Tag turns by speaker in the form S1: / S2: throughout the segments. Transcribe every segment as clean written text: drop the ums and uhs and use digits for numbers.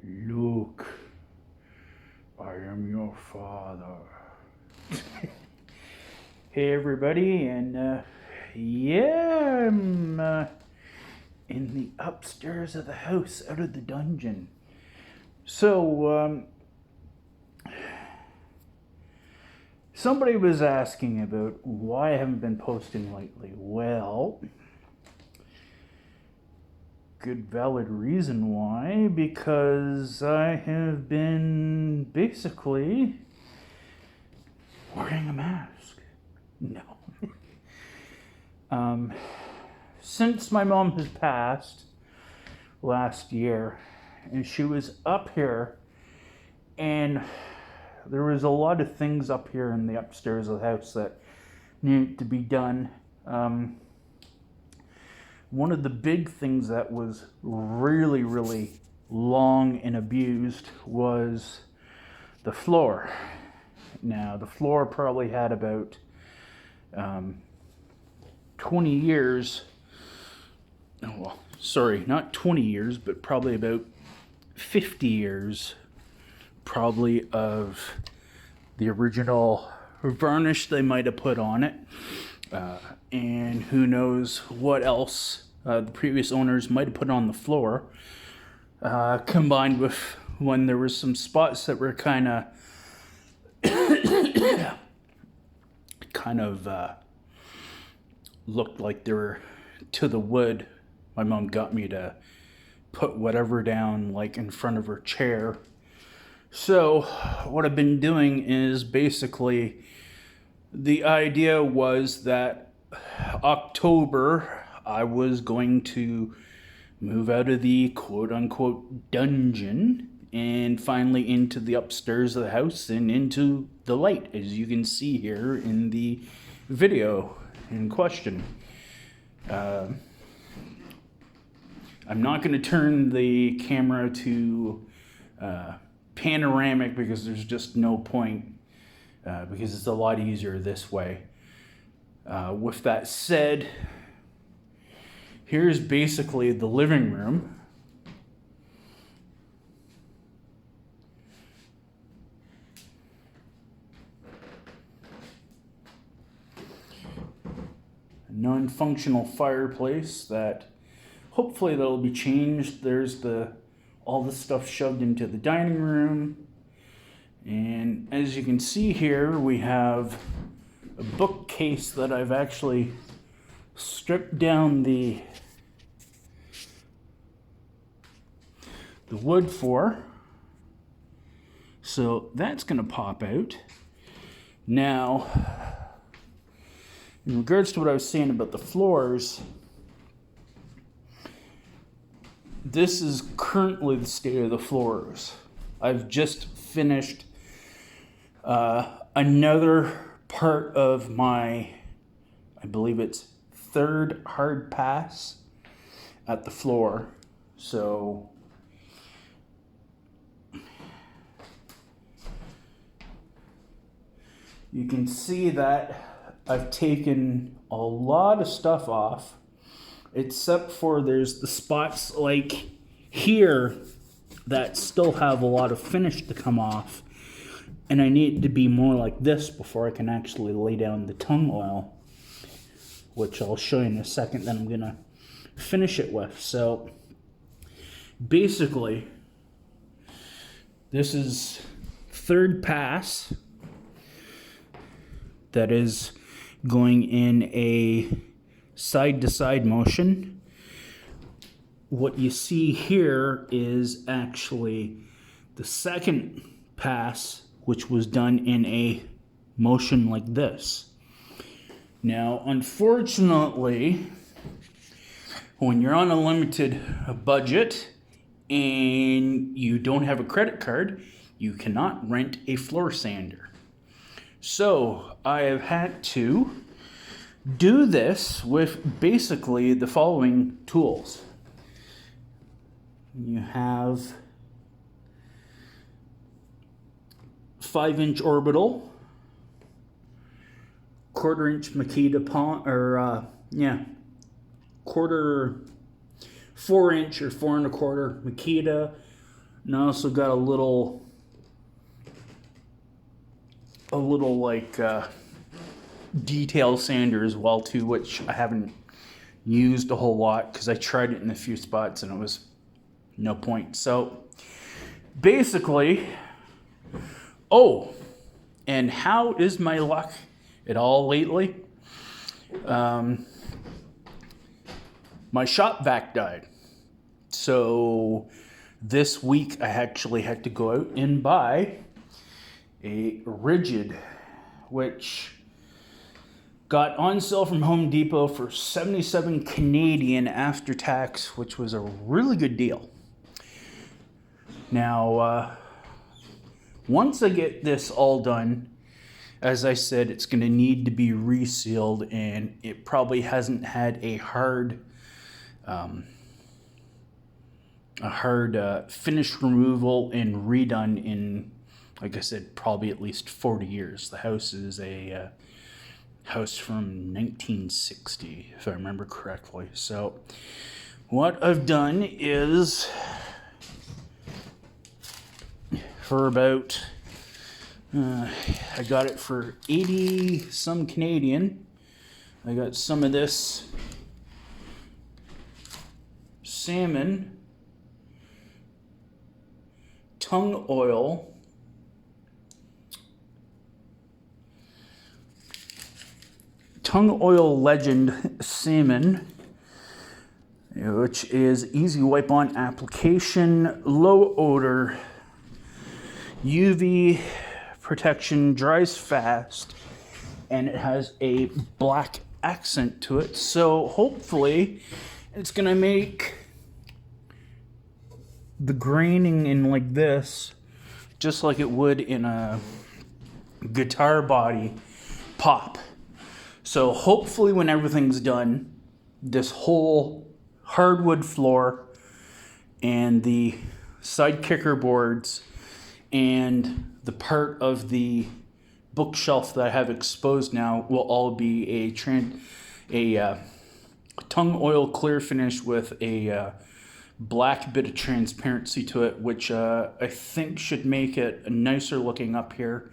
S1: Luke, I am your father. Hey everybody, and yeah, I'm in the upstairs of the house, out of the dungeon. So, somebody was asking about why I haven't been posting lately. Well, good valid reason why, because I have been basically wearing a mask. No. Since my mom has passed last year, and she was up here, and there was a lot of things up here in the upstairs of the house that needed to be done. One of the big things that was really, really long and abused was the floor. Now, the floor probably had about 20 years. Oh, well, sorry, not 20 years, but probably about 50 years, probably, of the original varnish they might have put on it. And who knows what else the previous owners might have put on the floor, combined with when there was some spots that were kind of looked like they were to the wood. My mom got me to put whatever down, like in front of her chair. So what I've been doing is basically, the idea was that October I was going to move out of the quote-unquote dungeon and finally into the upstairs of the house and into the light, as you can see here in the video in question. I'm not going to turn the camera to panoramic because there's just no point, because it's a lot easier this way. With that said, here's basically the living room. A non-functional fireplace that hopefully that'll be changed. There's all the stuff shoved into the dining room. And as you can see here, we have a bookcase that I've actually stripped down the wood for. So that's going to pop out. Now, in regards to what I was saying about the floors, this is currently the state of the floors. I've just finished another part of my, I believe it's third hard pass at the floor. So you can see that I've taken a lot of stuff off, except for there's the spots like here that still have a lot of finish to come off, and I need it to be more like this before I can actually lay down the tung oil, which I'll show you in a second that I'm gonna finish it with. So basically, this is third pass that is going in a side-to-side motion. What you see here is actually the second pass, which was done in a motion like this. Now, unfortunately, when you're on a limited budget and you don't have a credit card, you cannot rent a floor sander. So I have had to do this with basically the following tools. You have 5-inch orbital, 1/4-inch Makita pond, or 4-inch or 4 1/4 Makita, And I also got a little like detail sander as well too, which I haven't used a whole lot because I tried it in a few spots and it was no point. So basically, oh, and how is my luck at all lately? My shop vac died. So this week I actually had to go out and buy a rigid, which got on sale from Home Depot for 77 Canadian after tax, which was a really good deal. Now, once I get this all done, as I said, it's going to need to be resealed, and it probably hasn't had a hard finish removal and redone in, like I said, probably at least 40 years. The house is a house from 1960, if I remember correctly. So what I've done is, for about, I got it for 80 some Canadian. I got some of this salmon tongue oil, Legend salmon, which is easy wipe on application, low odor, UV protection, dries fast, and it has a black accent to it. So hopefully it's gonna make the graining in like this, just like it would in a guitar body, pop. So hopefully when everything's done, this whole hardwood floor and the side kicker boards and the part of the bookshelf that I have exposed now will all be a tongue oil clear finish with a black bit of transparency to it, which I think should make it nicer looking up here.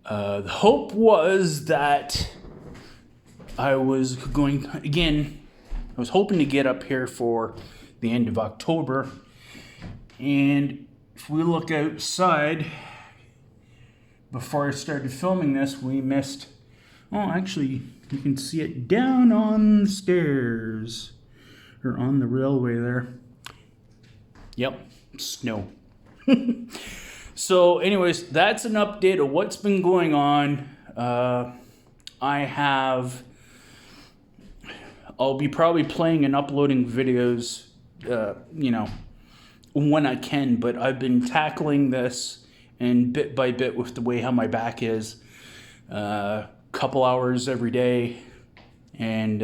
S1: The hope was that I was hoping to get up here for the end of October. And if we look outside, before I started filming this, we missed, oh, actually, you can see it down on the stairs, or on the railway there. Yep, snow. So anyways, that's an update of what's been going on. I'll be probably playing and uploading videos, when I can, but I've been tackling this and bit by bit with the way how my back is, couple hours every day, and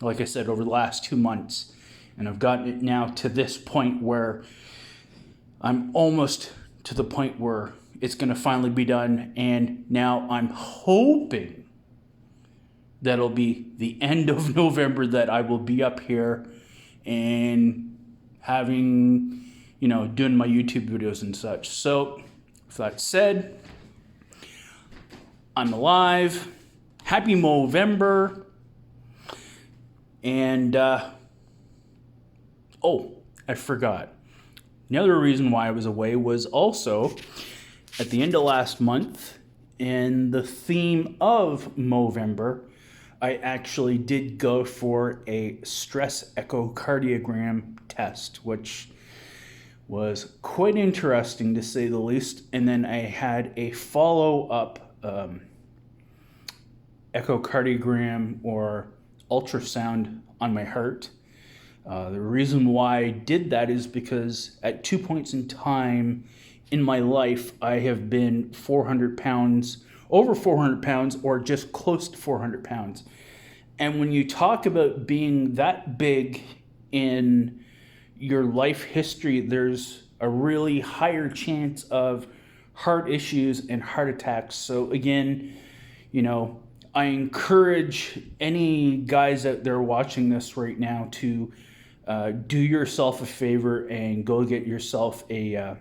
S1: like I said, over the last 2 months, and I've gotten it now to this point where I'm almost to the point where it's going to finally be done, and now I'm hoping that'll be the end of November that I will be up here and having, doing my YouTube videos and such. So, with that said, I'm alive. Happy Movember. And, I forgot. Another reason why I was away was also at the end of last month, in the theme of Movember, I actually did go for a stress echocardiogram test, which was quite interesting to say the least. And then I had a follow-up echocardiogram or ultrasound on my heart. The reason why I did that is because at 2 points in time in my life, I have been 400 pounds, over 400 pounds, or just close to 400 pounds. And when you talk about being that big in your life history, there's a really higher chance of heart issues and heart attacks. So again, I encourage any guys out there watching this right now to do yourself a favor and go get yourself a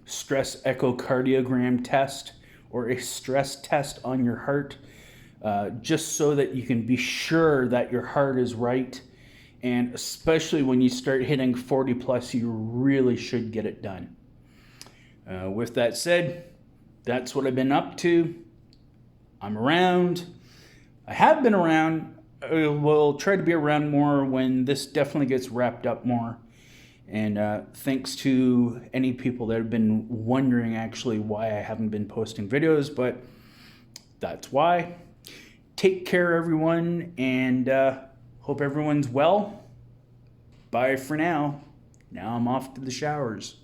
S1: stress echocardiogram test or a stress test on your heart, just so that you can be sure that your heart is right. And especially when you start hitting 40 plus, you really should get it done. With that said, that's what I've been up to. I'm around. I have been around. I will try to be around more when this definitely gets wrapped up more. And thanks to any people that have been wondering actually why I haven't been posting videos, but that's why. Take care, everyone, and hope everyone's well. Bye for now. Now I'm off to the showers.